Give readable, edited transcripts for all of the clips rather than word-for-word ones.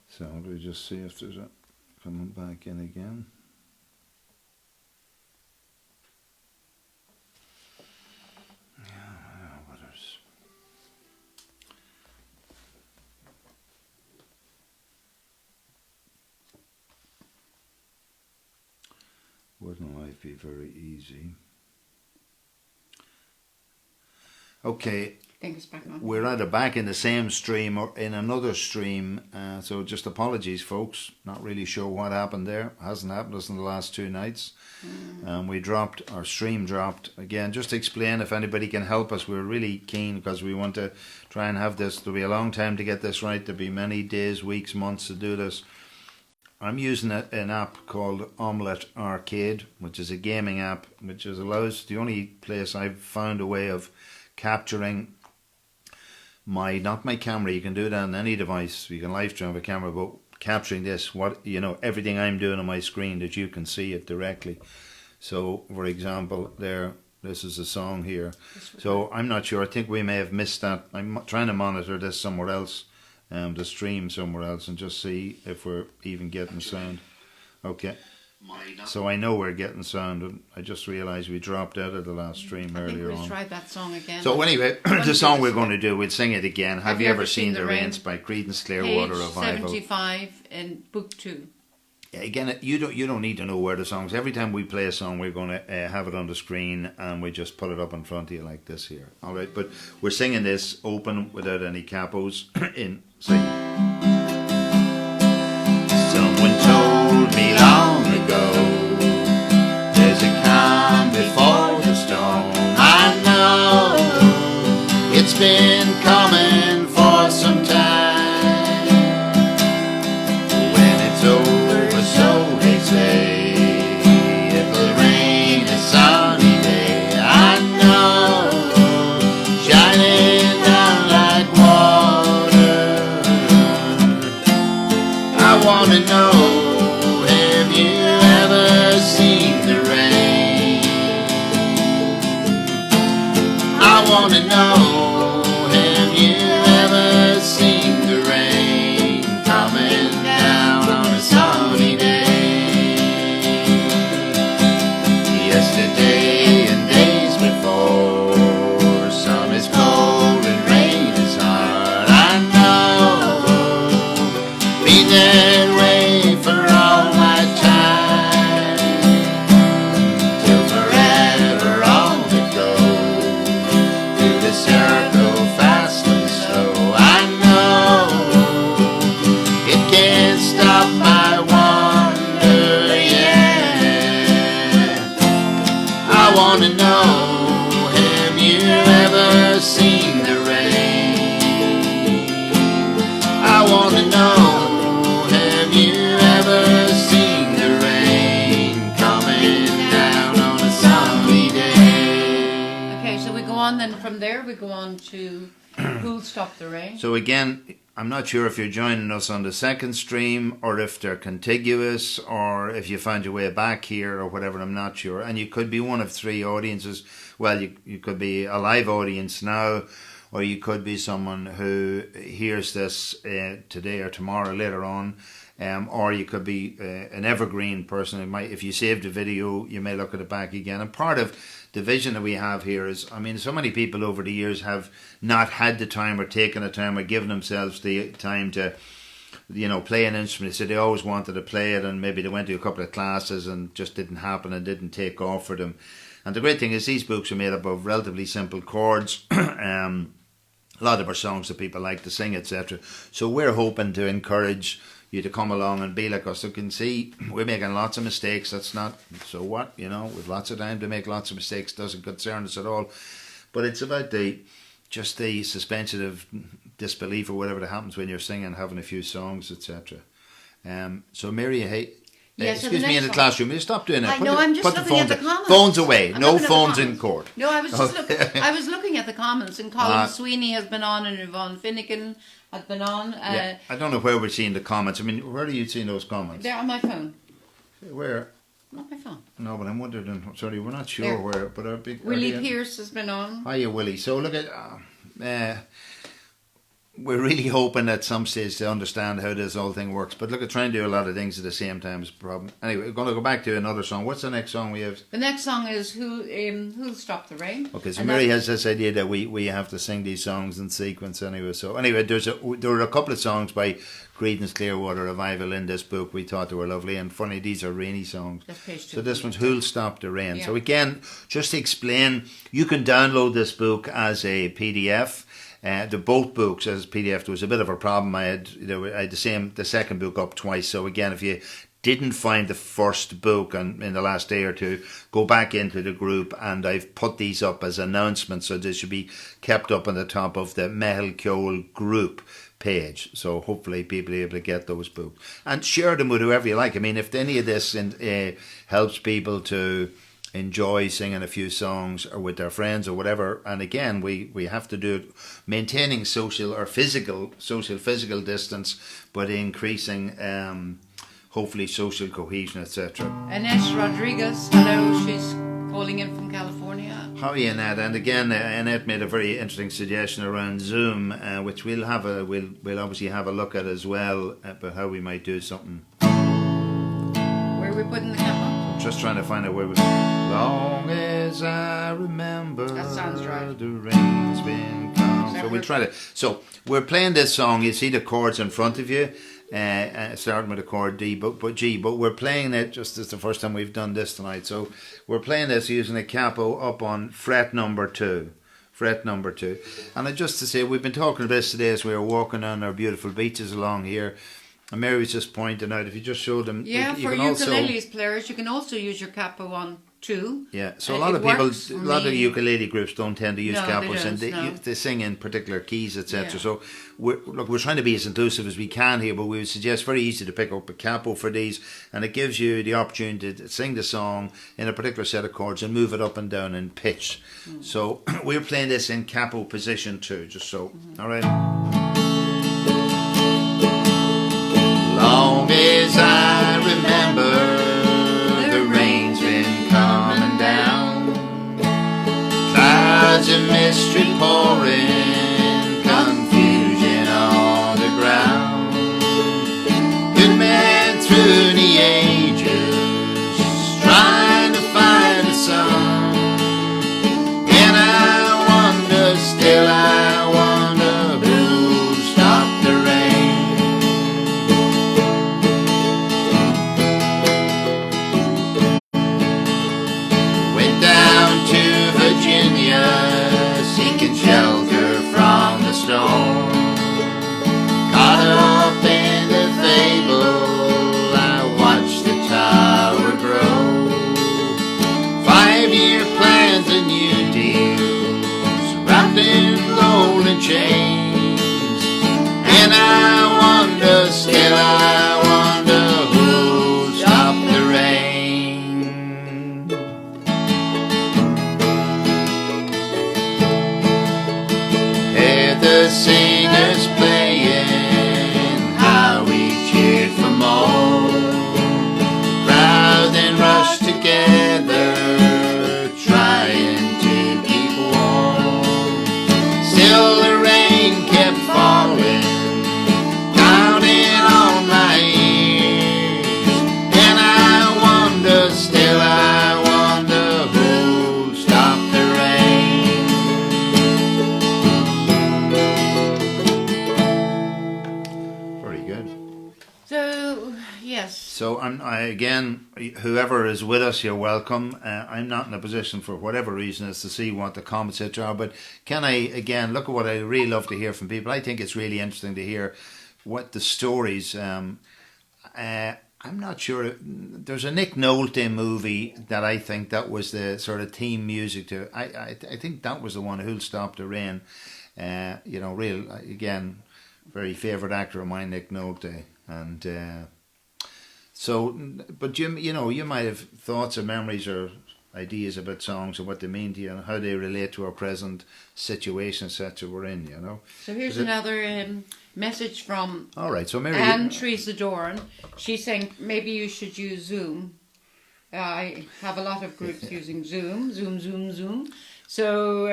So do we just see if there's a coming back in again? Wouldn't life be very easy? Okay, we're either back in the same stream or in another stream, so just apologies folks, not really sure what happened there. Hasn't happened us in the last 2 nights. We dropped, our stream dropped again. Just to explain, if anybody can help us, we're really keen because we want to try and have this. There'll be a long time to get this right. There'll be many days, weeks, months to do this. I'm using an app called Omelette Arcade, which is a gaming app, which allows, the only place I've found a way of capturing not my camera. You can do it on any device. You can live stream a camera, but capturing this, everything I'm doing on my screen, that you can see it directly. So, for example, this is a song here. So I'm not sure. I think we may have missed that. I'm trying to monitor this somewhere else. The stream somewhere else and just see if we're even getting sound. Okay, so I know we're getting sound, and I just realised we dropped out of the last stream earlier on. We'll try that song again. So anyway, the song we're going to do, we'll sing it again. Have you ever seen the Rains by Creedence Clearwater Revival? 75 in Book 2. Again, you don't need to know where the song's. Every time we play a song, we're going to have it on the screen, and we just put it up in front of you like this here. All right, but we're singing this open without any capos in. Someone told me long ago, there's a calm before the storm. I know it's been coming for some time. When it's over, so they say, it'll rain a sunny day. I know, shining down like water. I wanna know, have you ever seen the rain? I wanna know, have you ever seen the rain coming down on a sunny day? Yesterday and days before, sun is cold and rain is hard. I know, been that way for all my time, till forever on it goes, through the circle fast and slow. I know, it can't stop my wonder, yeah. I wanna know, have you ever seen the rain? I wanna know, have you ever seen the rain coming down on a sunny day? Okay, so we go on then from there, we go on to Who'll Stop the Rain? So again, I'm not sure if you're joining us on the second stream or if they're contiguous or if you find your way back here or whatever, I'm not sure. And you could be one of 3 audiences. Well, you could be a live audience now, or you could be someone who hears this today or tomorrow later on, or you could be an evergreen person. If you saved a video, you may look at it back again. And part of the vision that we have here is, so many people over the years have not had the time or taken the time or given themselves the time to, play an instrument. So they always wanted to play it, and maybe they went to a couple of classes and just didn't happen and didn't take off for them. And the great thing is these books are made up of relatively simple chords. A lot of our songs that people like to sing, etc. So we're hoping to encourage you to come along and be like us. You can see we're making lots of mistakes. That's not, so what, with lots of time to make lots of mistakes doesn't concern us at all. But it's about the suspension of disbelief or whatever that happens when you're singing, having a few songs, etc. So Mary, hey, Yes, excuse me in the classroom. Will you stop doing that? I'm just looking at the comments. Phones away. No phones in court. No, I was just I was looking at the comments, and Colin Sweeney has been on, and Yvonne Finnegan has been on. I don't know where we're seeing the comments. Where are you seeing those comments? They're on my phone. Where? Not my phone. No, but I'm wondering. Sorry, we're not sure where. But our big Willie Pierce has been on. Hiya, Willie. So look at. we're really hoping at some stage to understand how this whole thing works. But look, at trying to do a lot of things at the same time is a problem. Anyway, we're going to go back to another song. What's the next song we have? The next song is Who'll Stop the Rain. Okay, so Mary has this idea that we have to sing these songs in sequence anyway. So anyway, there are a couple of songs by Creedence Clearwater Revival in this book. We thought they were lovely, and funny, these are rainy songs. That's page 2. So this one's Who'll Stop the Rain. Yeah. So again, just to explain, you can download this book as a PDF. Both books as PDF. There was a bit of a problem. I had the second book up twice. So again, if you didn't find the first book in the last day or two, go back into the group, and I've put these up as announcements, so they should be kept up on the top of the Meitheal Ceol group page. So hopefully people are able to get those books and share them with whoever you like. I mean, if any of this helps people to enjoy singing a few songs or with their friends or whatever, and again we have to do it maintaining social physical distance, but increasing hopefully social cohesion, etc. Annette Rodriguez, hello, she's calling in from California. How are you, Annette? And again, Annette made a very interesting suggestion around Zoom, which we'll obviously have a look at as well, about how we might do something. Where are we putting the camera? Just trying to find out where we. Long as I remember, that sounds right. The rain's been calm. So we'll try to. So we're playing this song. You see the chords in front of you, starting with the chord D, but G. But we're playing it. Just it's the first time we've done this tonight. So we're playing this using a capo up on fret number 2. Fret number 2. And just to say, we've been talking about this today as we were walking on our beautiful beaches along here. And Mary was just pointing out, if you just show them... Yeah, for ukuleles players, you can also use your capo on 2. Yeah, so a lot of ukulele groups don't tend to use capos, and they sing in particular keys, etc. Yeah. So we're trying to be as inclusive as we can here, but we would suggest very easy to pick up a capo for these, and it gives you the opportunity to sing the song in a particular set of chords and move it up and down in pitch. So we're playing this in capo position 2, just so. All right. Long as I remember, the rain's been coming down, clouds of mystery pouring, confusion on the ground. Good man through the ages, trying to find a song, and I wonder, still I wonder, who'll stop the rain. Seeking shelter from the storm, caught up in the fable, I watched the tower grow. 5-year plans and new deals, wrapped in golden chains, and I wonder, still I wonder, who'll stop the rain. The singers playing, how we cheered for more. Crowd then rushed together, trying to keep warm. Still the rain kept falling, pounding on my ears, and I wonder, still I wonder, who'll stop the rain. So again, whoever is with us, you're welcome. I'm not in a position for whatever reason as to see what the comments are, but can I again look at what I really love to hear from people. I think it's really interesting to hear what the stories. I'm not sure. There's a Nick Nolte movie that I think that was the sort of theme music to. I think that was the one, Who'll Stop the Rain. Real again, very favourite actor of mine, Nick Nolte, and. So, but Jim, you might have thoughts or memories or ideas about songs and what they mean to you and how they relate to our present situation, etc. we're in, So here's another message from Mary, Anne Teresa Doran. She's saying maybe you should use Zoom. I have a lot of groups using Zoom. So,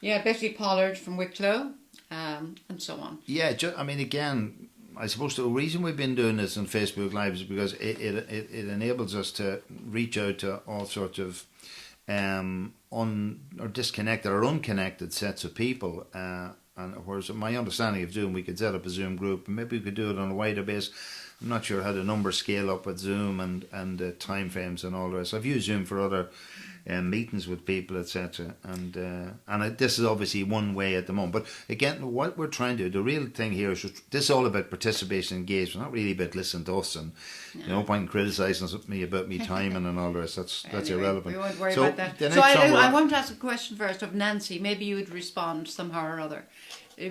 Betty Pollard from Wicklow. and so on. Yeah, I mean, again, I suppose the reason we've been doing this on Facebook Live is because it enables us to reach out to all sorts of or disconnected or unconnected sets of people. And whereas my understanding of Zoom, we could set up a Zoom group, and maybe we could do it on a wider base. I'm not sure how the numbers scale up with Zoom and time frames and all the rest. I've used Zoom for other meetings with people, etc. And this is obviously one way at the moment. But again, what we're trying to do, the real thing here is this is all about participation and engagement, not really about listening to us and no point in criticising me about me timing and all the rest. That's Anyway, irrelevant. We won't worry about that. So I want to ask a question first of Nancy. Maybe you would respond somehow or other.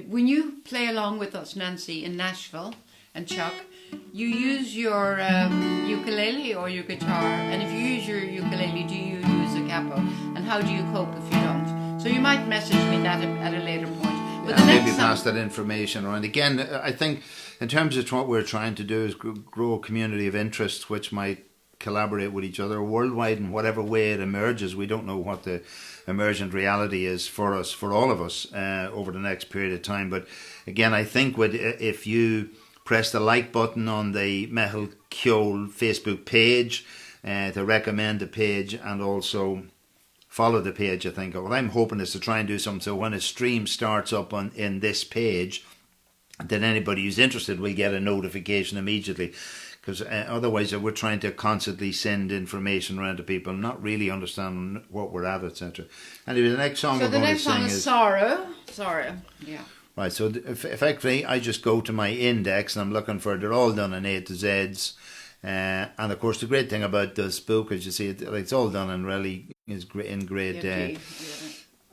When you play along with us, Nancy, in Nashville, and Chuck, you use your ukulele or your guitar, and if you use your ukulele, do you use a capo? And how do you cope if you don't? So you might message me that at a later point. But maybe pass that information around. Again, I think in terms of what we're trying to do is grow a community of interest which might collaborate with each other worldwide in whatever way it emerges. We don't know what the emergent reality is for us, for all of us, over the next period of time. But again, I think if you press the like button on the Meitheal Ceol Facebook page to recommend the page, and also follow the page, I think what I'm hoping is to try and do something so when a stream starts up in this page, then anybody who's interested will get a notification immediately. Because otherwise we're trying to constantly send information around to people, not really understanding what we're at, etc. Anyway, the next song we're going to sing is Sorrow. Yeah. Right, so effectively I just go to my index and I'm looking for, they're all done in A to Z's. And of course the great thing about this book, as you see, it's all done in really in grade. Yeah.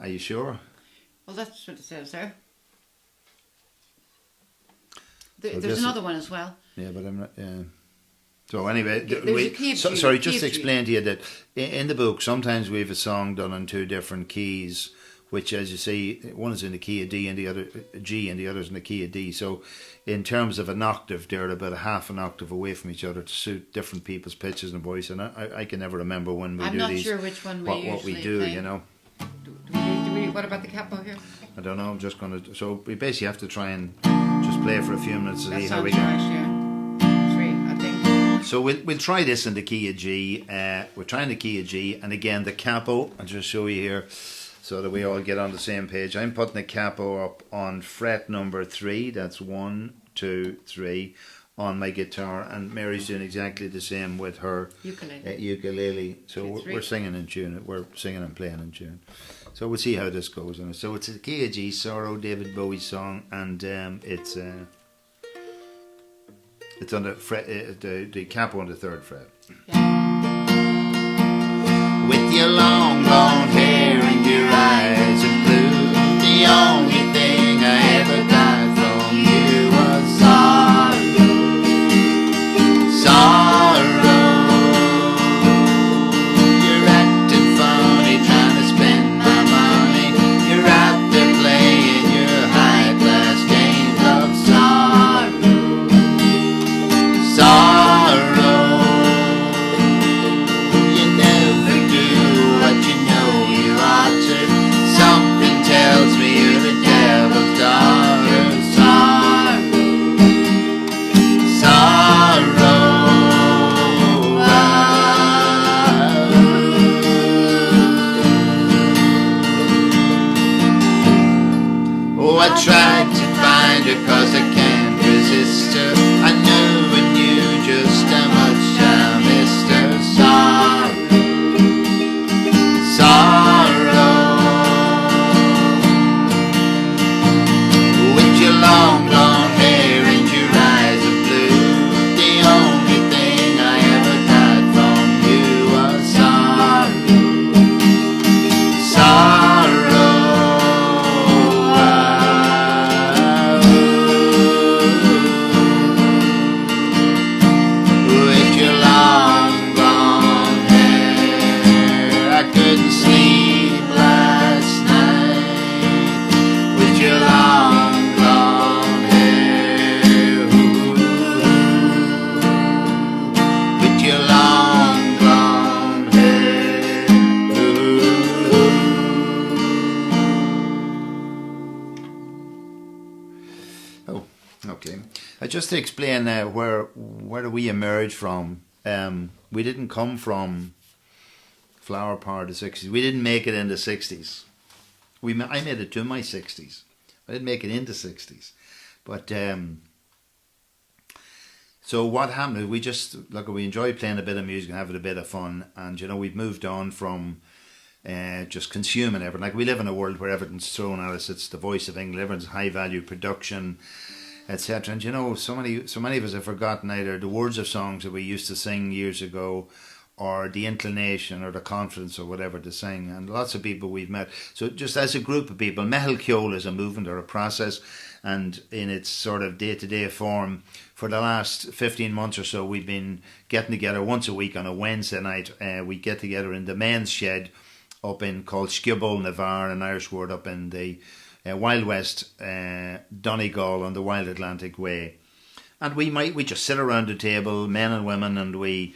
Are you sure? Well, that's what it says there. There's another one as well. Yeah, but I'm not. So anyway, just to explain to you that in the book sometimes we have a song done in two different keys, which, as you see, one is in the key of D and the other G, and the other is in the key of D. So, in terms of an octave, they're about a half an octave away from each other to suit different people's pitches and voice. And I can never remember when we do these. I'm not sure which one we usually what we do, play. you know. What about the capo here? I don't know. I'm just going to. So we basically have to try and just play for a few minutes to see how we go. So we'll try this in the key of G. We're trying the key of G, and again the capo. I'll just show you here so that we all get on the same page. I'm putting the capo up on fret number 3. That's 1, 2, 3 on my guitar, and Mary's doing exactly the same with her ukulele. So we're singing in tune. We're singing and playing in tune. So we'll see how this goes. So it's a key of G, Sorrow, David Bowie's song, and it's on the fret, the capo on the 3rd fret. Yeah. With your long blonde hair and your eyes of blue, the only thing I ever got from you was sorrow. You're acting funny, trying to spend my money. You're out there playing your high-class games of sorrow. You never do what just to explain where we emerged from, we didn't come from flower power of the 60s. We didn't make it in the 60s. I made it to my 60s. I didn't make it into 60s. But so what happened is we enjoy playing a bit of music and having a bit of fun. And, we've moved on from just consuming everything. Like, we live in a world where everything's thrown at us. It's the voice of England. Everyone's high value production, etc. And so many of us have forgotten either the words of songs that we used to sing years ago, or the inclination or the confidence or whatever to sing. And lots of people we've met. So just as a group of people, Meitheal Ceol is a movement or a process, and in its sort of day-to-day form, for the last 15 months or so, we've been getting together once a week on a Wednesday night. We get together in the men's shed up in called Skibble, Navarre, an Irish word, up in the Wild West, Donegal on the Wild Atlantic Way. And we just sit around the table, men and women, and we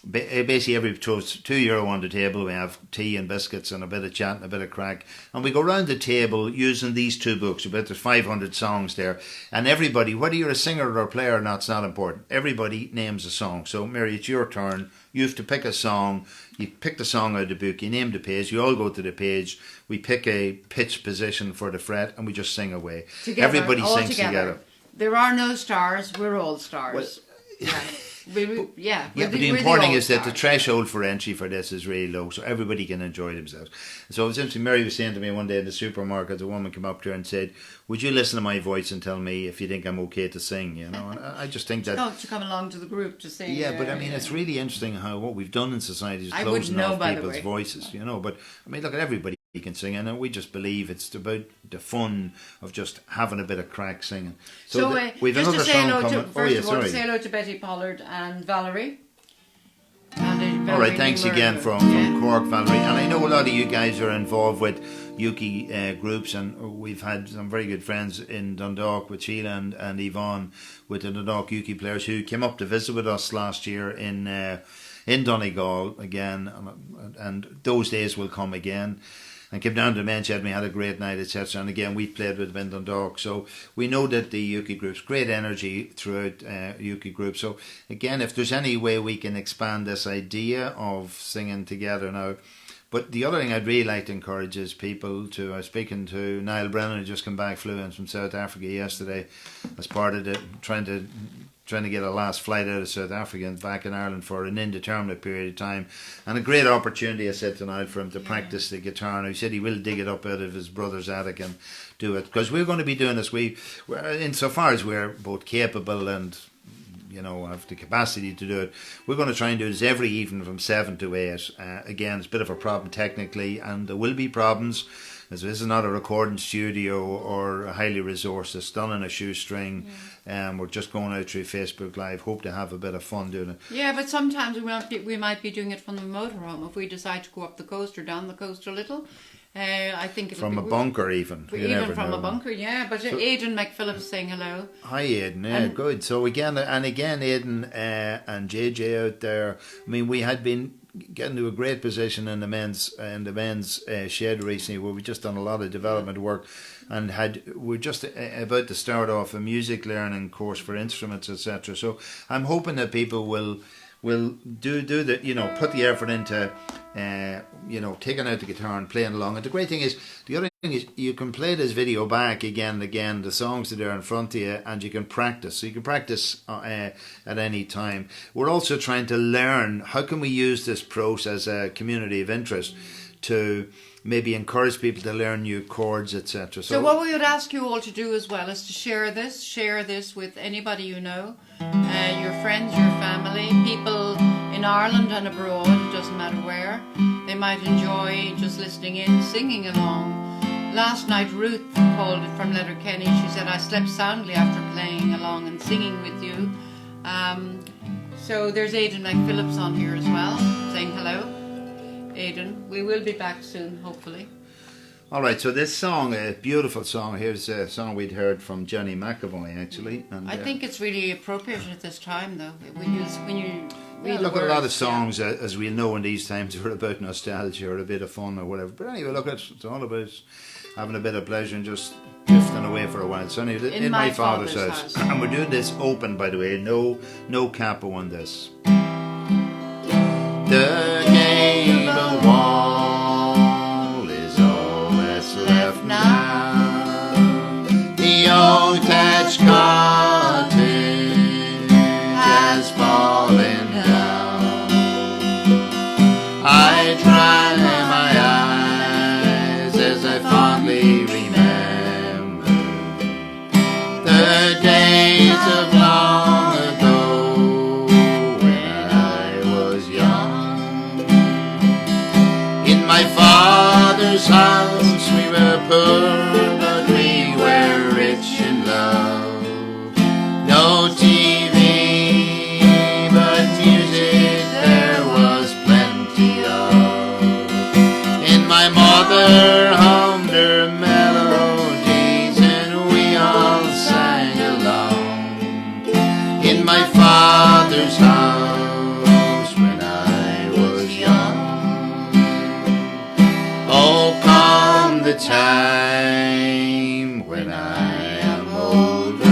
basically every throws €2 on the table. We have tea and biscuits and a bit of chat and a bit of crack, and we go round the table using these two books. About there's 500 songs there, and everybody, whether you're a singer or a player or not, it's not important. Everybody names a song. So Mary, it's your turn. You have to pick a song. You pick the song out of the book. You name the page. You all go to the page. We pick a pitch position for the fret, and we just sing away. Together, everybody sings together. There are no stars. We're all stars. Well, yeah. But the important thing is that the threshold for entry for this is really low, so everybody can enjoy themselves. So essentially, Mary was saying to me one day in the supermarket, a woman came up to her and said, "Would you listen to my voice and tell me if you think I'm okay to sing?" And I just think that to come along to the group to sing. Yeah, but I mean, it's really interesting how what we've done in society is closing off people's voices. But I mean, look at everybody. You can sing, and we just believe it's about the fun of just having a bit of crack singing. So we've just another to say song hello coming. to say hello to Betty Pollard and Valerie. All right, thanks again from Cork, Valerie. And I know a lot of you guys are involved with uke groups, and we've had some very good friends in Dundalk with Sheila and Yvonne with the Dundalk uke players who came up to visit with us last year in Donegal again, and those days will come again. And came down to the men's shed and we had a great night, etc. And again, we played with them in Dundalk. So we know that the uke group's great energy throughout uke group. So again, if there's any way we can expand this idea of singing together now. But the other thing I'd really like to encourage is people to, I was speaking to Niall Brennan, who just flew in from South Africa yesterday as part of trying to get a last flight out of South Africa and back in Ireland for an indeterminate period of time. And a great opportunity, I said tonight, for him to practice the guitar. And he said he will dig it up out of his brother's attic and do it. Because we're going to be doing this, insofar as we're both capable and have the capacity to do it, we're going to try and do this every evening from 7 to 8. Again, it's a bit of a problem technically, and there will be problems. This is not a recording studio or a highly resourced. It's done on a shoestring. We're just going out through Facebook Live. Hope to have a bit of fun doing it. Yeah, but sometimes we might be doing it from the motorhome if we decide to go up the coast or down the coast a little. I think it'll from a bunker even. Even from a bunker, yeah. But so, Aidan McPhillips saying hello. Hi Aidan, yeah, good. So again Aidan and JJ out there. I mean, we had been getting to a great position in the men's shed recently, where we just done a lot of development work, and we're just about to start off a music learning course for instruments, etc. So I'm hoping that people will do the put the effort into taking out the guitar and playing along. And the great thing is, the other thing is, you can play this video back again and again, the songs that are in front of you, and you can practice. So you can practice at any time. We're also trying to learn how can we use this process as a community of interest to maybe encourage people to learn new chords, etc. So what we would ask you all to do as well is to share this with anybody you know, your friends, your family, people in Ireland and abroad, it doesn't matter where. They might enjoy just listening in, singing along. Last night Ruth called from Letterkenny. She said, "I slept soundly after playing along and singing with you." So there's Aidan McPhillips on here as well, saying hello. Aidan, we will be back soon, hopefully. All right, so this song, a beautiful song. Here's a song we'd heard from Johnny McAvoy, actually. And I think it's really appropriate at this time, though. When you read look, the words, at a lot of songs, as we know in these times, are about nostalgia or a bit of fun or whatever. But anyway, look, it's all about having a bit of pleasure and just drifting away for a while. So anyway, in my father's house. And we're doing this open, by the way, no capo on this. The gable wall is all that's left now. The old thatched cottage has fallen down. I dry my eyes as I fondly remember the days of long ago when I was young. In my father's house we were poor, but we were rich in love. No TV, but music there was plenty of. And my mother hummed her melodies and we all sang along. In my father's house when I was young. Oh, come the time when I am older,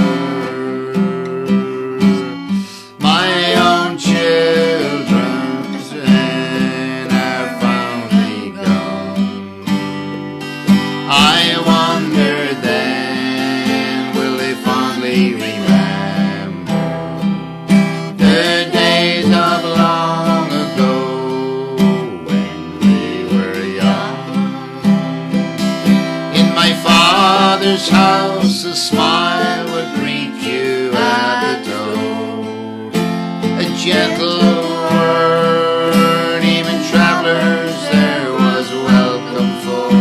my own children are finally gone. I wonder then, will they fondly remember the days of long ago when we were young? In my father's house a smile would greet you at the door, a gentle word, even travelers there was welcome for.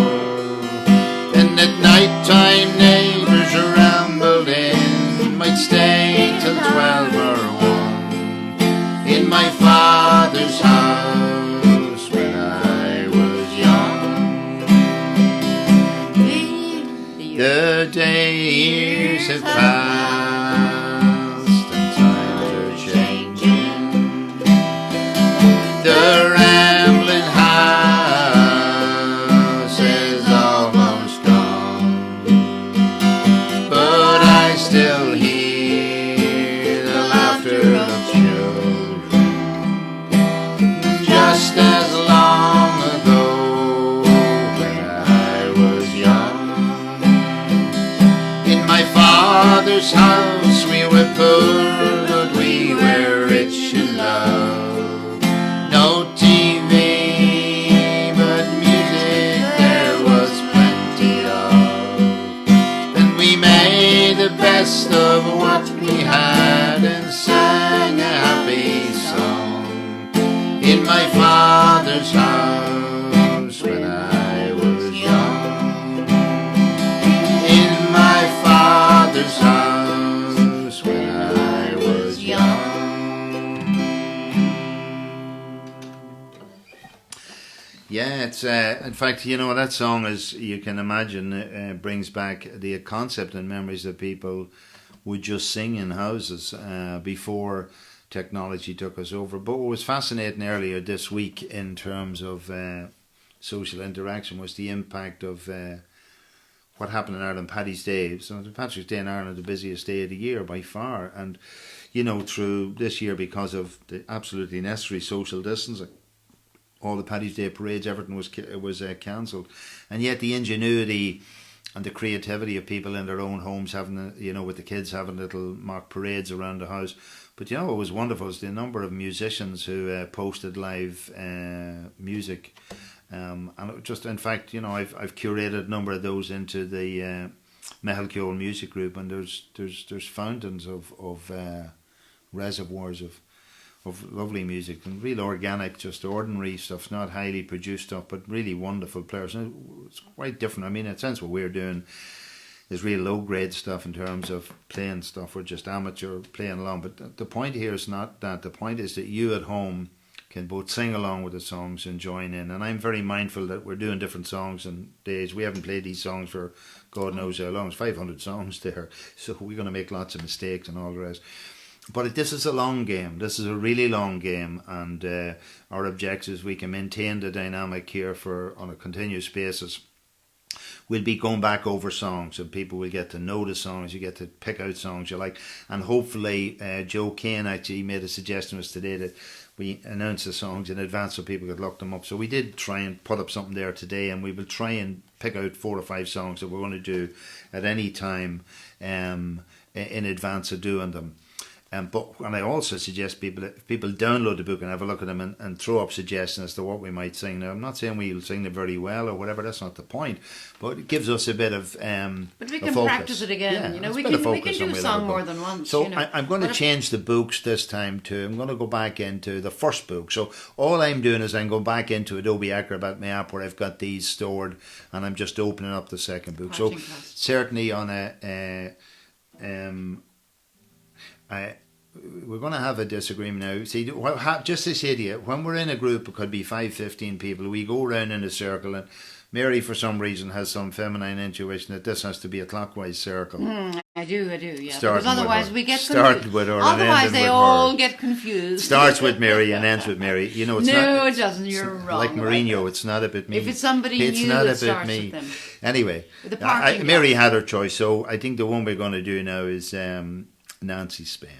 And at night time neighbors rambled in, might stay till 12 or 1. In my father's house when I was young. The days have passed and times are changing. The rambling house is almost gone, but I still hear the laughter of children, just as long ago when I was young. In my father's house we were poor, but we were rich in love. No TV, but music there was plenty of. And we made the best of what we had and sang a happy song. In my father's house when I was young. In my father's house when I was young. Yeah, it's in fact, you know, that song, as you can imagine, brings back the concept and memories that people would just sing in houses before technology took us over. But what was fascinating earlier this week in terms of social interaction was the impact of what happened in Ireland, Paddy's Day. So Patrick's Day in Ireland, the busiest day of the year by far. And, you know, through this year, because of the absolutely necessary social distancing, all the Paddy's Day parades, everything was cancelled. And yet the ingenuity and the creativity of people in their own homes having, you know, with the kids having little mock parades around the house. But, you know, what was wonderful is the number of musicians who posted live music. And it just, in fact, you know, I've curated a number of those into the Meitheal Ceol music group, and there's fountains of reservoirs of lovely music and real organic, just ordinary stuff, not highly produced stuff, but really wonderful players. And it's quite different. I mean, in a sense, what we're doing is real low grade stuff in terms of playing stuff. We're just amateur playing along. But the point here is not that. The point is that you at home can both sing along with the songs and join in. And I'm very mindful that we're doing different songs and days. We haven't played these songs for God knows how long. It's 500 songs there. So we're going to make lots of mistakes and all the rest. But this is a long game. This is a really long game, and our objective is we can maintain the dynamic here on a continuous basis we'll be going back over songs, and people will get to know the songs. You get to pick out songs you like, and hopefully Joe Kane actually made a suggestion to us today that we announce the songs in advance so people could look them up. So we did try and put up something there today, and we will try and pick out 4 or 5 songs that we're going to do at any time in advance of doing them. And I also suggest if people download the book and have a look at them and throw up suggestions as to what we might sing. Now, I'm not saying we'll sing them very well or whatever. That's not the point. But it gives us a bit of but we can practice it again. Yeah, we can do a song more than once. So I'm going to change the books this time too. I'm going to go back into the first book. So all I'm doing is I'm going back into Adobe Acrobat, my app, where I've got these stored, and I'm just opening up the second book. So certainly on we're going to have a disagreement now. See, just this idiot, when we're in a group, it could be 5, 15 people, we go around in a circle, and Mary, for some reason, has some feminine intuition that this has to be a clockwise circle. I do, yeah. Because otherwise we get confused. With her. Otherwise they all get confused. Starts with Mary and ends with Mary. You know, it doesn't. You're wrong. Like Mourinho, it's not about me. If it's somebody new, not it starts with them. Anyway, Mary had her choice, so I think the one we're going to do now is Nancy Spain.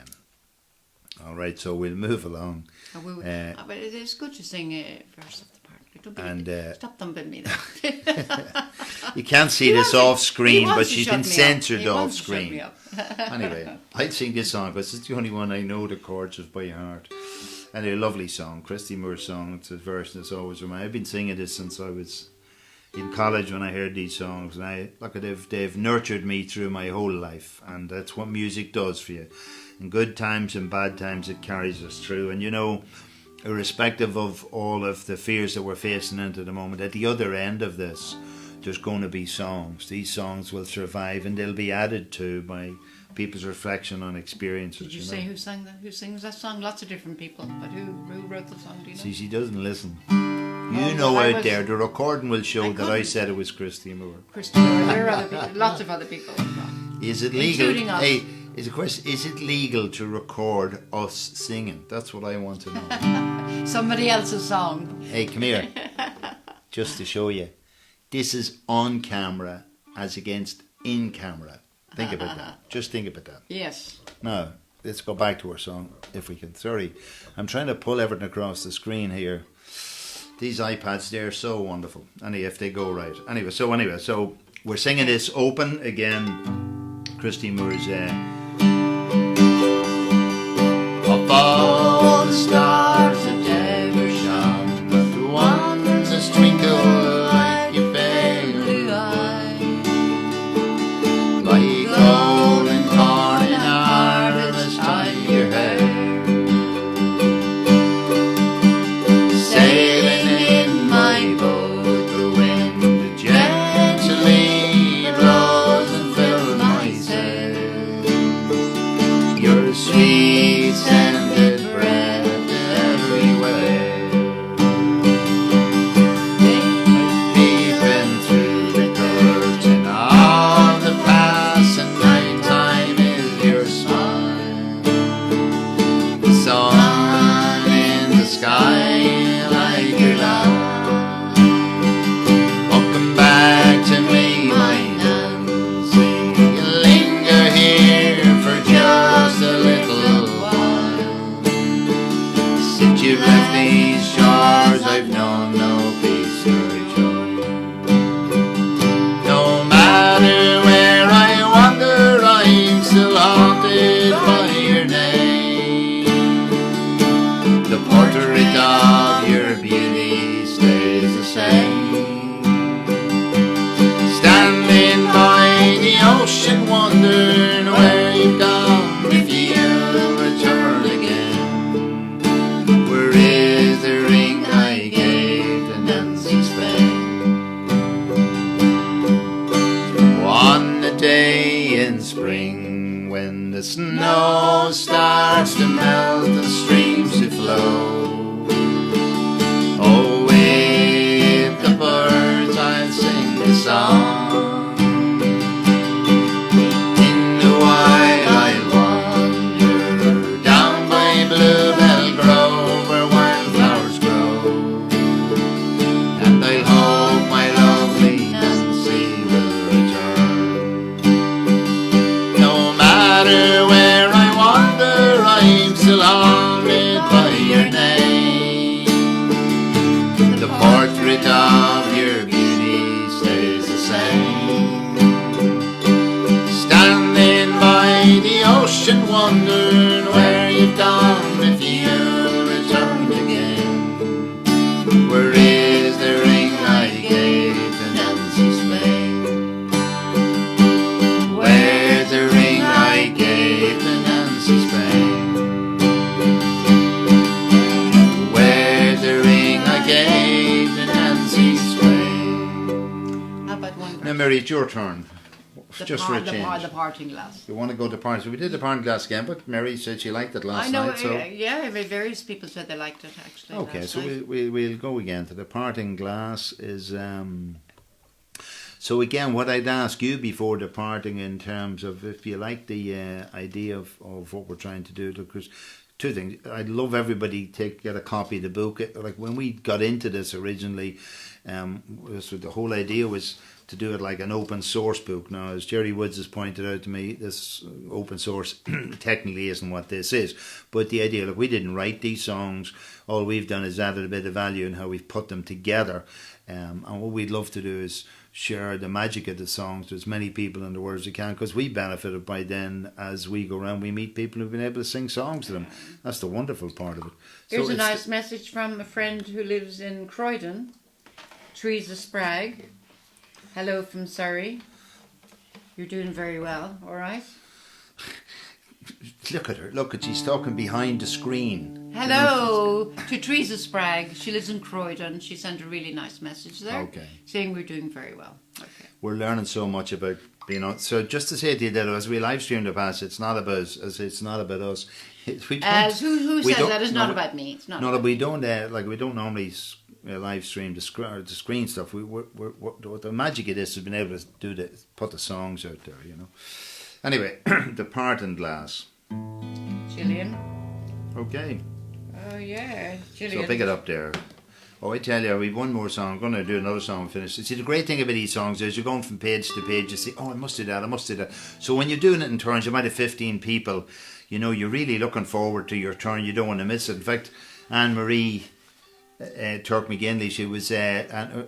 All right, so we'll move along. But it is good to sing verse of the part. Stop thumping me there. You can't see this off screen, but she's been censored off screen. Anyway, I'd sing this song because it's the only one I know the chords of by heart. And a lovely song, Christy Moore's song. It's a version that's always reminded. I've been singing this since I was in college when I heard these songs, and they've nurtured me through my whole life, and that's what music does for you. In good times and bad times, it carries us through. And irrespective of all of the fears that we're facing into the moment, at the other end of this, there's going to be songs. These songs will survive, and they'll be added to by people's reflection on experiences. Did you say who sang that? Who sings that song? Lots of different people, but who wrote the song? Do you know? See, she doesn't listen. Out there, the recording will show that I said it was Christy Moore. Christy Moore. There are other people, lots of other people. Is it legal? Including us. Hey, is a question: is it legal to record us singing? That's what I want to know. Somebody else's song. Hey, come here. Just to show you, this is on camera as against in camera. Think about that. Just think about that. Yes. Now, let's go back to our song, if we can. Sorry, I'm trying to pull everything across the screen here. These iPads, they're so wonderful. Anyway, if they go right. Anyway, so we're singing this open again. Christy Moore's of all the stars that ever shone, but the ones that twinkle like your pale blue eye, like golden corn in harvest time your hair, sailing in my boat, the wind gently blows and fills my sails. Your sweet scented breath everywhere, peeping through the curtain of the past, and nighttime is your smile. The sun in the sky like your love. Welcome back to me, my Nancy. You linger here for just a little while. Since you've left these shores, I've known no peace or joy. No matter where I wander, I'm still haunted by your name. The portrait of your beauty stays the same. Standing by the ocean, wondering where you've gone, if you'll return again. Where is there I'm still haunted by your name. The portrait of your beauty stays the same. Standing by the ocean, wondering where you've gone, if you'll return again. Where is the ring I gave to Nancy Spain? Where's the ring I gave to Nancy Spain? Where's the ring I gave to Nancy Spain? How about one? Now, Mary, it's your turn. Just for a change. The parting glass. You want to go to party? So we did the parting glass again, but Mary said she liked it last night. I know, so yeah, various people said they liked it actually. Okay, so we'll go again to the parting glass. Is so again, what I'd ask you before departing in terms of if you like the idea of what we're trying to do, because two things. I'd love everybody to get a copy of the book. Like when we got into this originally, so the whole idea was to do it like an open source book. Now, as Jerry Woods has pointed out to me, this open source technically isn't what this is. But the idea, look, we didn't write these songs. All we've done is added a bit of value in how we've put them together. And what we'd love to do is share the magic of the songs to as many people in the world as we can, because we benefited by then. As we go around, we meet people who've been able to sing songs to them. That's the wonderful part of it. Here's a nice message from a friend who lives in Croydon, Teresa Sprague. Hello from Surrey. You're doing very well, all right? Look at her. Look at, she's talking behind the screen. Hello to Teresa Sprague. She lives in Croydon. She sent a really nice message there. Okay. Saying we're doing very well. Okay. We're learning so much about being on. So just to say to you that as we live stream the past, it's not about us. Who says that? It's not about me. It's not. No, we don't we don't normally live stream the screen stuff. What the magic of this has been able to put the songs out there, you know. Anyway, the parting glass. Gillian. Okay. Oh yeah, Gillian. So pick it up there. Oh, I tell you, we've one more song. I'm going to do another song and finish. See, the great thing about these songs is you're going from page to page. You see, oh, I must do that. So when you're doing it in turns, you might have 15 people. You know, you're really looking forward to your turn. You don't want to miss it. In fact, Anne-Marie Turk McGinley, she was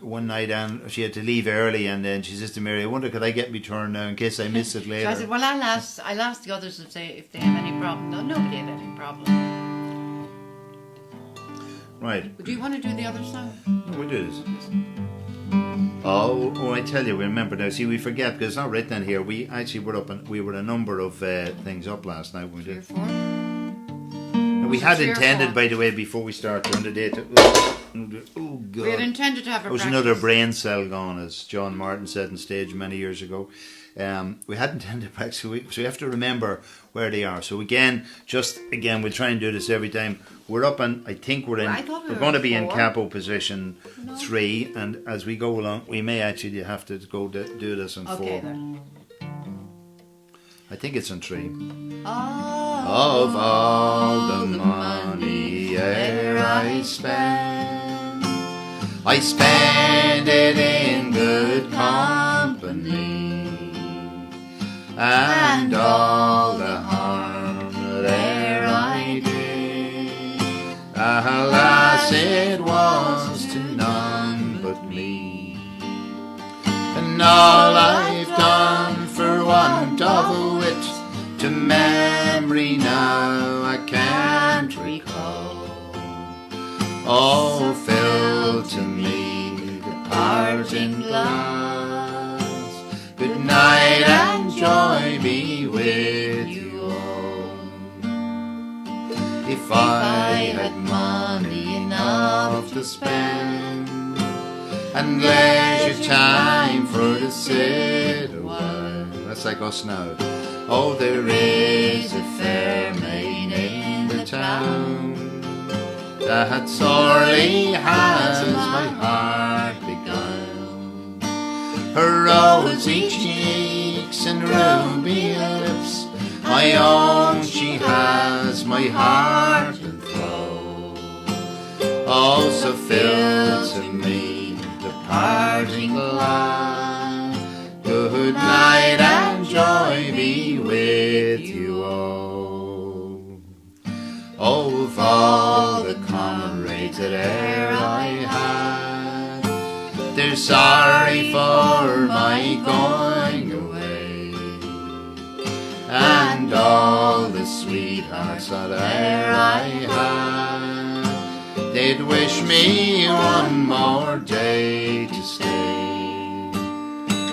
one night and she had to leave early, and then she says to Mary, I wonder could I get my turn now in case I miss it later. So I said, well, I'll ask the others if they have any problem. No, nobody had any problem. Right. Do you want to do the other song? No, we do this. Oh, I tell you, we remember now. See, we forget because it's not written in here. We actually we were a number of things up last night when we did. 3 or 4. We had intended, by the way, before we start on the date. Oh God! We had intended to have a. There was another brain cell gone, as John Martin said on stage many years ago. We had intended to practice, so we have to remember where they are. So we'll try and do this every time. We're up, and I think we're going to be in capo position 3, and as we go along, we may actually have to go do this on 4. Then. I think it's on 3. Of all the money e'er I spend it in good company, and all the harm that e'er I did, alas, it was to none but me. And all I've done for want of a wit, to memory now I can't recall. Oh, fill to me the parting glass. Good night and joy be with you all. If I had money enough to spend, and leisure time for to sit a while. That's like us now. Oh, there is a fair maid in the town that sorely has my heart beguiled. Her rosy cheeks and ruby lips, my own she has, my heart enthralled. Oh, so fill to me the parting glass. Good night and joy be with you all. Oh, of all the comrades that e'er I had, they're sorry for my going away, and all the sweethearts that e'er I had, they'd wish me one more day to stay.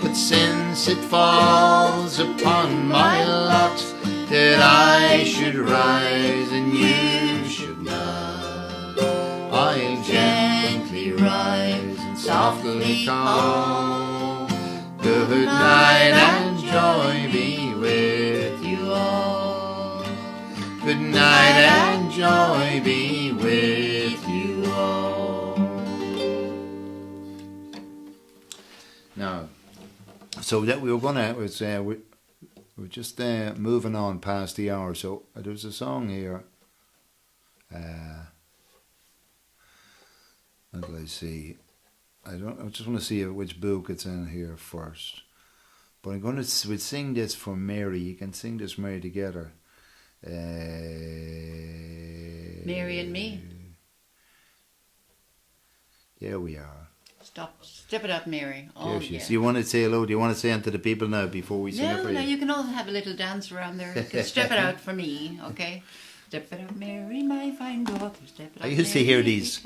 But since it falls upon my lot that I should rise and you should not, I'll gently rise and softly call, good night and joy be with you all. Good night and joy be with you all. Now, so that we were gonna we're just moving on past the hour. So there's a song here. What did I see? I just want to see which book it's in here first. But I'm going to sing this for Mary. You can sing this, Mary, together. Mary and me. There we are. Step it up, Mary. Oh, there she is. You want to say hello? Do you want to say it to the people now before we sing it for you? No, you can all have a little dance around there. You can step it out for me, okay? Step it up, Mary, my fine daughter. Step it up, I used to hear these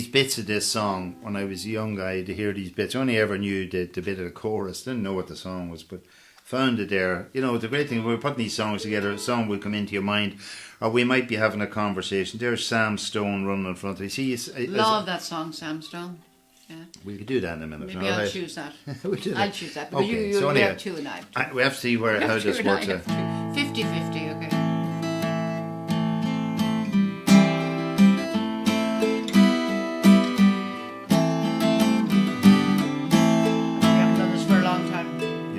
bits of this song when I was young. I had to hear these bits. I only ever knew the bit of the chorus. Didn't know what the song was, but found it there. You know, the great thing, when we're putting these songs together, a song will come into your mind, or we might be having a conversation. There's Sam Stone running in front of you. See, love that song, Sam Stone. Yeah. We could do that in a minute. Maybe I'll choose that. I'll choose that. But okay, you so have two and I have two. We have to see how this works out. 50-50, okay.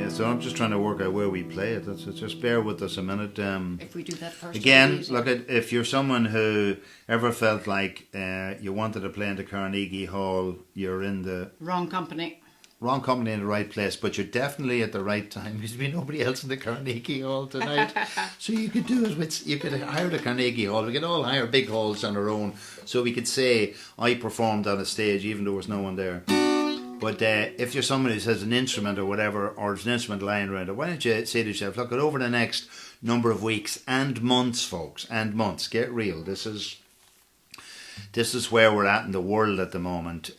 So I'm just trying to work out where we play it. Just bear with us a minute. If we do that first. Again, look, if you're someone who ever felt like you wanted to play in the Carnegie Hall, you're in the wrong company. Wrong company in the right place, but you're definitely at the right time because there'll be nobody else in the Carnegie Hall tonight. So you could do it. You could hire the Carnegie Hall. We could all hire big halls on our own, so we could say I performed on a stage even though there was no one there. But if you're someone who has an instrument or whatever, or there's an instrument lying around it, why don't you say to yourself, look, over the next number of weeks and months, folks, and months, get real. This is where we're at in the world at the moment.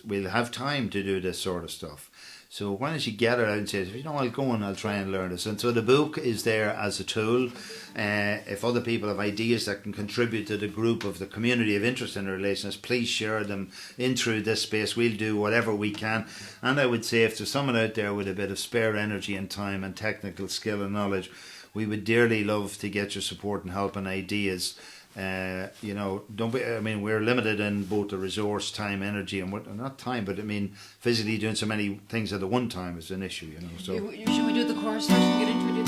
We'll have time to do this sort of stuff. So why don't you get it out and say, you know, I'll go and I'll try and learn this. And so the book is there as a tool. If other people have ideas that can contribute to the group of the community of interest in relations, please share them in through this space. We'll do whatever we can. And I would say if there's someone out there with a bit of spare energy and time and technical skill and knowledge, we would dearly love to get your support and help and ideas. You know, we're limited in both the resource, time, energy, and not time, but I mean, physically doing so many things at the one time is an issue, you know. So should we do the chorus first and get into it?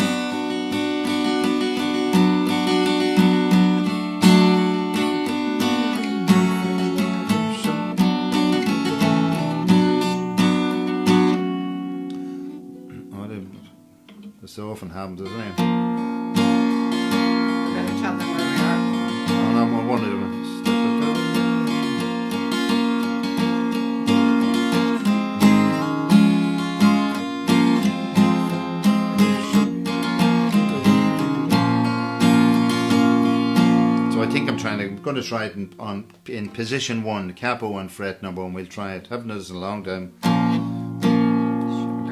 This so often happens, doesn't it? We're going to tell them where we are. I'm one of them. So I think I'm going to try it in position 1, capo 1, fret number 1. We'll try it. Haven't done this in a long time.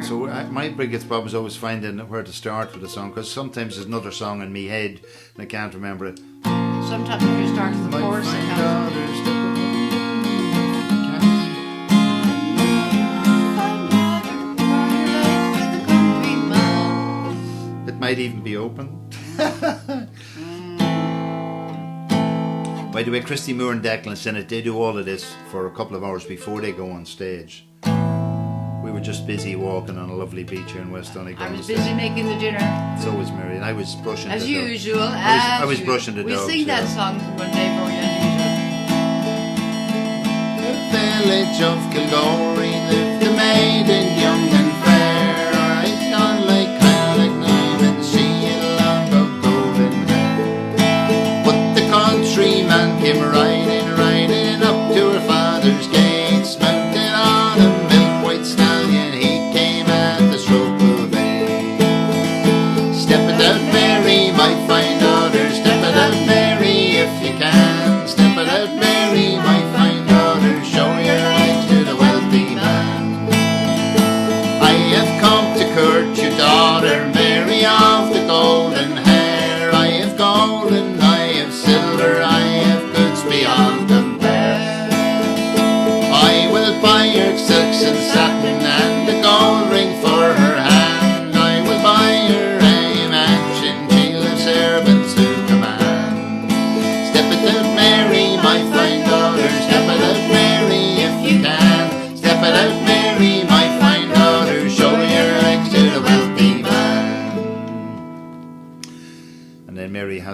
So my biggest problem is always finding where to start with a song, because sometimes there's another song in my head and I can't remember it. Sometimes if you start with the chorus, it helps. It might even be open. By the way, Christy Moore and Declan Sinnott, they do all of this for a couple of hours before they go on stage. We were just busy walking on a lovely beach here in West Donegal. I was busy making the dinner. So was Mary, and I was brushing as the usual. dog. I was brushing the dogs. We'll sing that song one day for you, The village of Kilgore lived a maiden young and fair, eyes gone like Catholic knife and she a long of golden hair. But the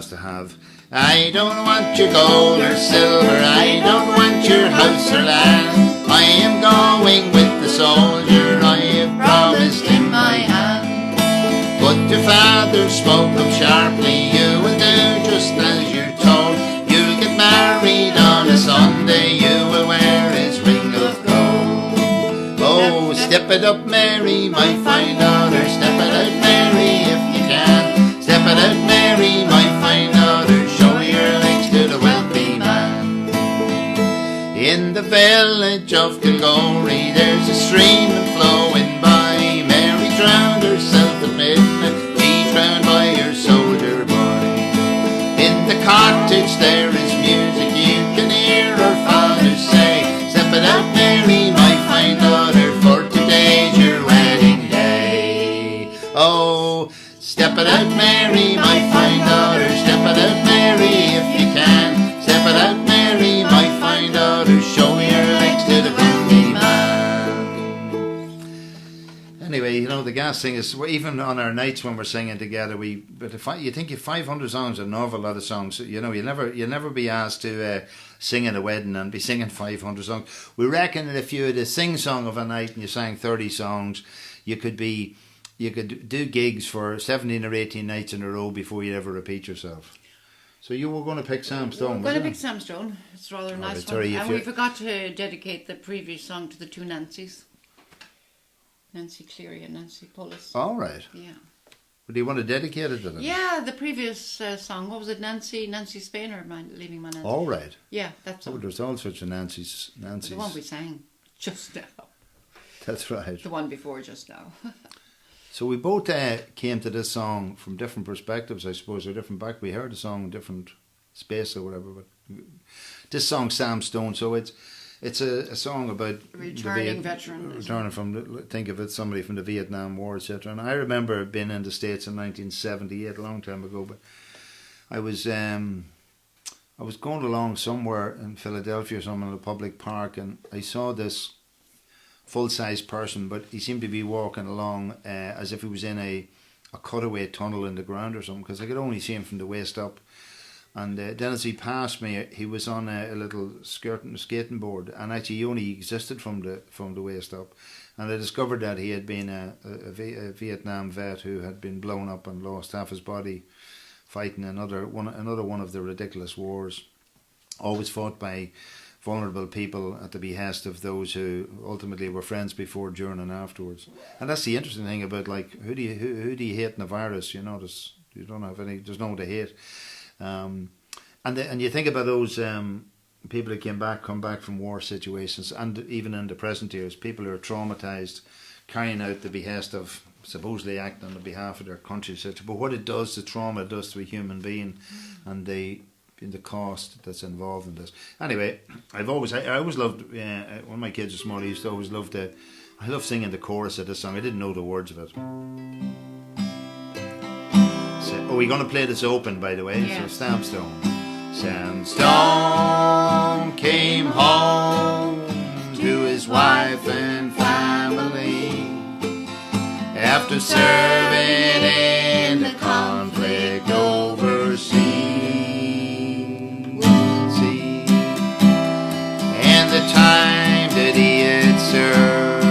has to have. I don't want your gold or silver, I don't want your house or land. I am going with the soldier I have promised in my hand. But your father spoke up sharply, you will do just as you're told. You'll get married on a Sunday, you will wear his ring of gold. Oh, step it up, Mary, my fine daughter, step it out, Mary, if you can. Step it out, Mary, my fine daughter, show your legs to the wealthy man. In the village of Kilgorey, there's a stream flowing by. Mary drowned herself at midnight, she drowned by her soldier boy. In the cottage there is music, you can hear her father say, step it out, Mary, my fine daughter, for today's your wedding day. Oh, step it out, Mary, my fine daughter, step it out, Mary, if you can. Step it out, Mary, my fine daughter, show your legs to the wealthy man. Anyway, you know, the gas thing is, even on our nights when we're singing together, but if you think you 500 songs, an awful lot of songs. You know, you'll never be asked to sing at a wedding and be singing 500 songs. We reckon that if you had a sing-song of a night and you sang 30 songs, you could do gigs for 17 or 18 nights in a row before you'd ever repeat yourself. So you were going to pick Sam Stone, We're going to pick Sam Stone. It's rather a nice one. And we forgot to dedicate the previous song to the two Nancys. Nancy Cleary and Nancy Pullis. All right. Yeah. But do you want to dedicate it to them? Yeah, the previous song. What was it? Nancy Spain or Leaving My Nancy? All right. Yeah, that's all. Oh, there's all sorts of Nancy's. The one we sang just now. That's right. The one before just now. So we both came to this song from different perspectives, I suppose, or different back. We heard the song in different space or whatever. But this song, Sam Stone, so it's a song about returning veteran. Returning from, think of it, somebody from the Vietnam War, etc. And I remember being in the States in 1978, a long time ago. But I was going along somewhere in Philadelphia or somewhere in a public park, and I saw this full-size person, but he seemed to be walking along as if he was in a cutaway tunnel in the ground or something, because I could only see him from the waist up. And then as he passed me, he was on a little skating board, and actually he only existed from the waist up. And I discovered that he had been a Vietnam vet who had been blown up and lost half his body fighting another one of the ridiculous wars, always fought by vulnerable people at the behest of those who ultimately were friends before, during, and afterwards. And that's the interesting thing about, like, who do you hate in the virus? You know, there's no one to hate. And you think about those people who come back from war situations, and even in the present years, people who are traumatized, carrying out the behest of supposedly acting on the behalf of their country, etc. But what it does, the trauma it does to a human being, and the cost that's involved in this. Anyway, I always loved, when my kids were small, I used to always love singing the chorus of this song. I didn't know the words of it. So, we're going to play this open, by the way. Yeah. So Sam Stone. Sam Stone came home to his wife and family after serving in the conflict overseas. The time that he had served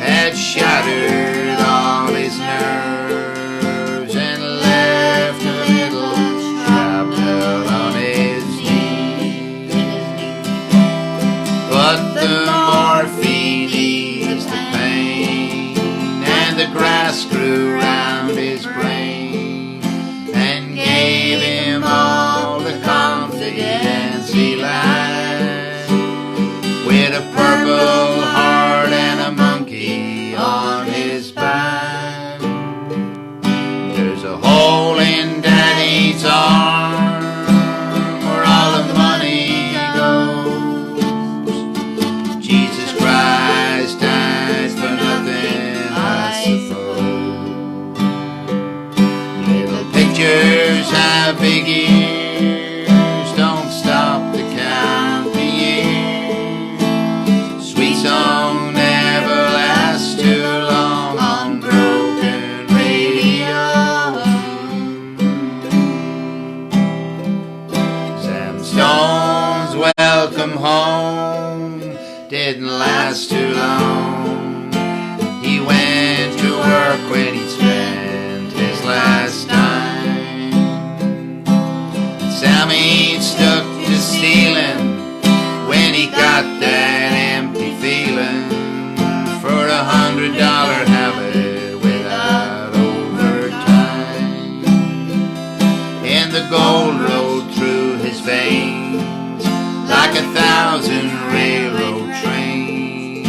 had shattered all his nerves and left a little shrapnel on his knee. But the morphine eased the pain, and the grass grew round his brain and gave him all the confidence he lacked. With a purple heart and a monkey on his back, there's a hole in Daddy's arm where all the money goes. Jesus Christ died for nothing, I suppose. Little pictures have big ears, don't welcome home didn't last too long. He went to work when he spent his last dime. Sammy stuck to stealing when he got that empty feeling for $100 habit without overtime. And the gold rode through his veins like 1,000 railroad trains.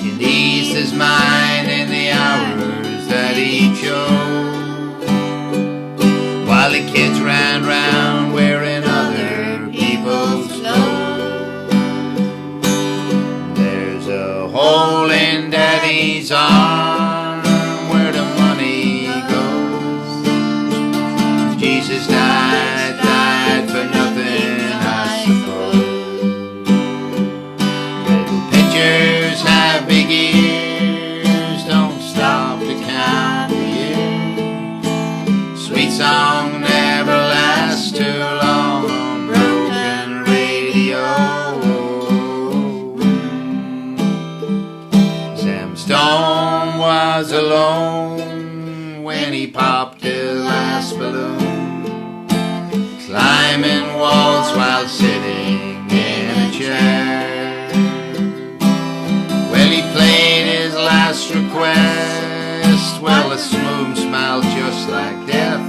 It eased his mind in the hours that he chose, while the kids ran round wearing other people's clothes. There's a hole in Daddy's arm where the money goes. Jesus died for nothing, I suppose. Little pictures have big ears, don't stop to count the years. Sweet song never lasts too long on broken radio. Sam Stone was alone when he popped his last balloon, climbing walls while sitting in a chair. Well, he played his last request, well, the smooth smiled just like death,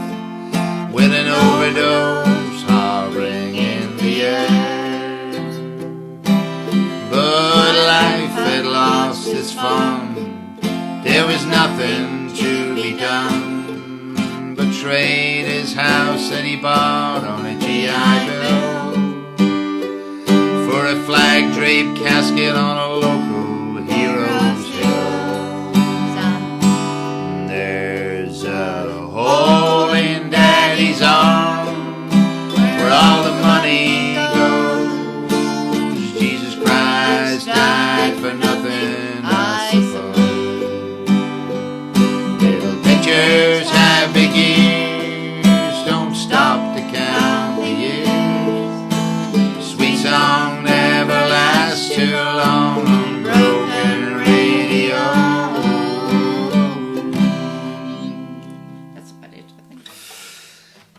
with an overdose hovering in the air. But life had lost its fun, there was nothing to be done but trade his house that he bought on a GI Bill for a flag-draped casket on a local hero's hill. There's a hole in Daddy's arm where all the money goes. Jesus Christ died for nothing, I suppose. Little pictures have big ears, don't stop to count the years. Sweet song never lasts too long on broken radio. That's about it, I think.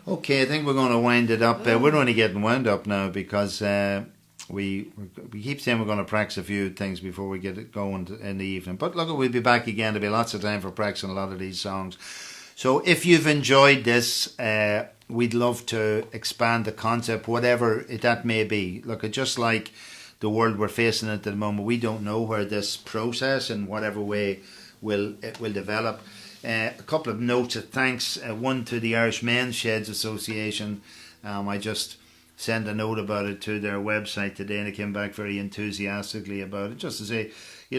Okay, I think we're going to wind it up. We're only getting wound up now because we keep saying we're going to practice a few things before we get it going in the evening. But look, we'll be back again. There'll be lots of time for practicing a lot of these songs. So if you've enjoyed this, we'd love to expand the concept, whatever that may be. Look, it's just like the world we're facing at the moment. We don't know where this process, in whatever way, will develop. A couple of notes of thanks. One to the Irish Men's Sheds Association. I just sent a note about it to their website today, and they came back very enthusiastically about it. Just to say,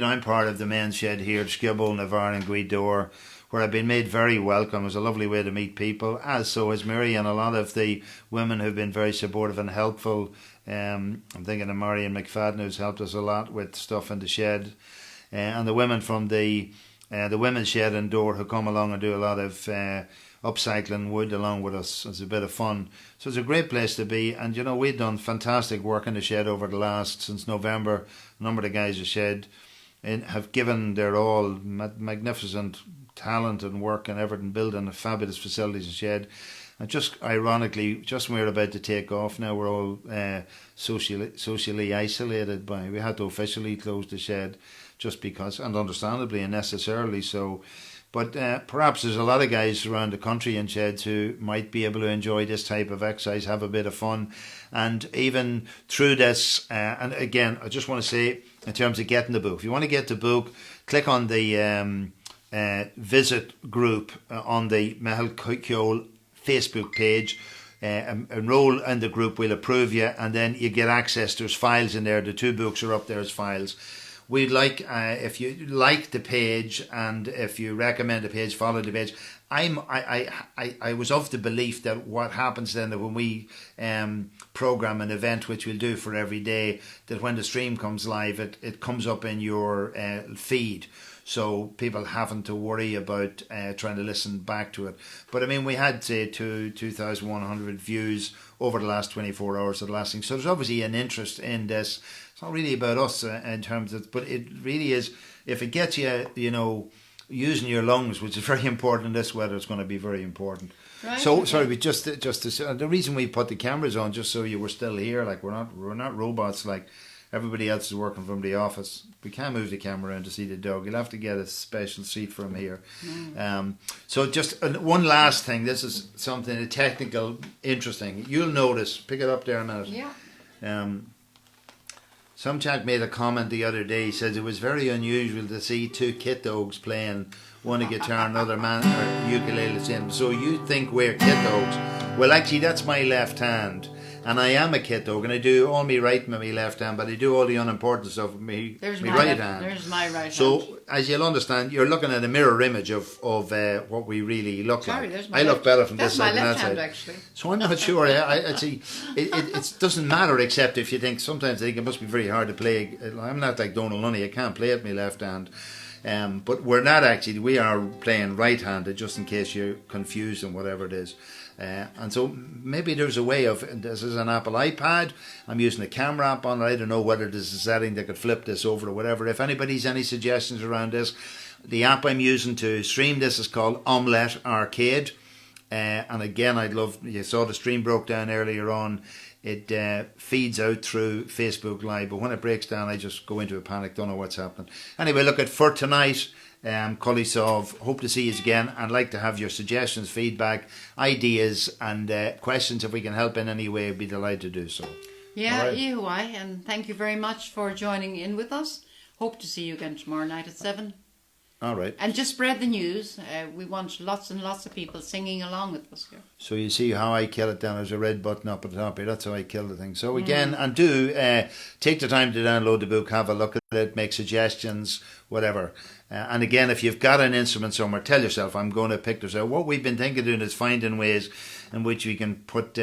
I'm part of the men's shed here at Skibble, Navarre and Gweedore, where I've been made very welcome. It was a lovely way to meet people, as so is Mary, and a lot of the women who've been very supportive and helpful. I'm thinking of Marion McFadden, who's helped us a lot with stuff in the shed, and the women from the women's shed and door who come along and do a lot of upcycling wood along with us. It's a bit of fun. So it's a great place to be. And, we've done fantastic work in the shed over the since November. A number of the guys in the shed have given their all, magnificent talent and work and everything, building fabulous facilities and shed. And just ironically, just when we're about to take off now, we're all socially isolated we had to officially close the shed just because, and understandably and necessarily so. But perhaps there's a lot of guys around the country in sheds who might be able to enjoy this type of exercise, have a bit of fun. And even through this, and again, I just want to say, in terms of getting the book, if you want to get the book, click on the visit group on the Meitheal Ceol Facebook page. Enroll in the group, we'll approve you, and then you get access. There's files in there. The 2 books are up there as files. We'd like, if you like the page and if you recommend the page, follow the page, I was of the belief that what happens then, that when we program an event, which we'll do for every day, that when the stream comes live, it comes up in your feed. So people haven't to worry about trying to listen back to it. But I mean, we had, say, 2,100 views over the last 24 hours of the last thing. So there's obviously an interest in this. It's not really about us in terms of, but it really is, if it gets you, you know, using your lungs, which is very important in this weather, it's going to be very important. Right. So, okay. Sorry, but just to, the reason we put the cameras on, just so you were still here, like we're not robots, like everybody else is working from the office. We can't move the camera around to see the dog. You'll have to get a special seat for him here. So just one last thing. This is something a technical, interesting. You'll notice. Pick it up there a minute. Yeah. Some chap made a comment the other day. He says it was very unusual to see two kit dogs playing, one a guitar, another man or ukulele singing. So you think we're kit dogs? Well, actually, that's my left hand. And I am a kit dog, and I do all my writing with my left hand, but I do all the unimportant stuff with my right hand. There's my right hand. So, as you'll understand, you're looking at a mirror image of what we really look like. There's my I look better from this side than that side. That's my left hand, actually. So I'm not sure. I see. It doesn't matter, except if you think, sometimes I think it must be very hard to play. I'm not like Donald Lunny. I can't play at my left hand. But we're not actually. We are playing right-handed, just in case you're confused and whatever it is. And so maybe there's a way of, this is an Apple iPad, I'm using a camera app on it. I don't know whether there's a setting that could flip this over or whatever. If anybody's any suggestions around this, the app I'm using to stream this is called Omelette Arcade. And again, I'd love, you saw the stream broke down earlier on. It feeds out through Facebook Live, but when it breaks down, I just go into a panic, don't know what's happening. Anyway, look, for tonight, Ceol Sing, hope to see you again. I'd like to have your suggestions, feedback, ideas, and questions. If we can help in any way, I'd be delighted to do so. Yeah, right. And thank you very much for joining in with us. Hope to see you again tomorrow night at 7. All right. And just spread the news. We want lots and lots of people singing along with us here. So you see how I kill it down. There's a red button up at the top here. That's how I kill the thing. So again, and do take the time to download the book, have a look at it, make suggestions, whatever. And again, if you've got an instrument somewhere, tell yourself, I'm going to pick this out. What we've been thinking of doing is finding ways in which we can put...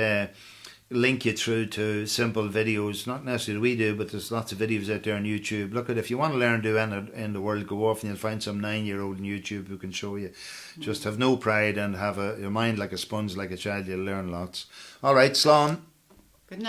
link you through to simple videos, not necessarily we do, but there's lots of videos out there on YouTube. Look at, if you want to learn to do anything in the world, go off and you'll find some 9-year-old on YouTube who can show you. Just have no pride and have your mind like a sponge, like a child. You'll learn lots. All right, Slán.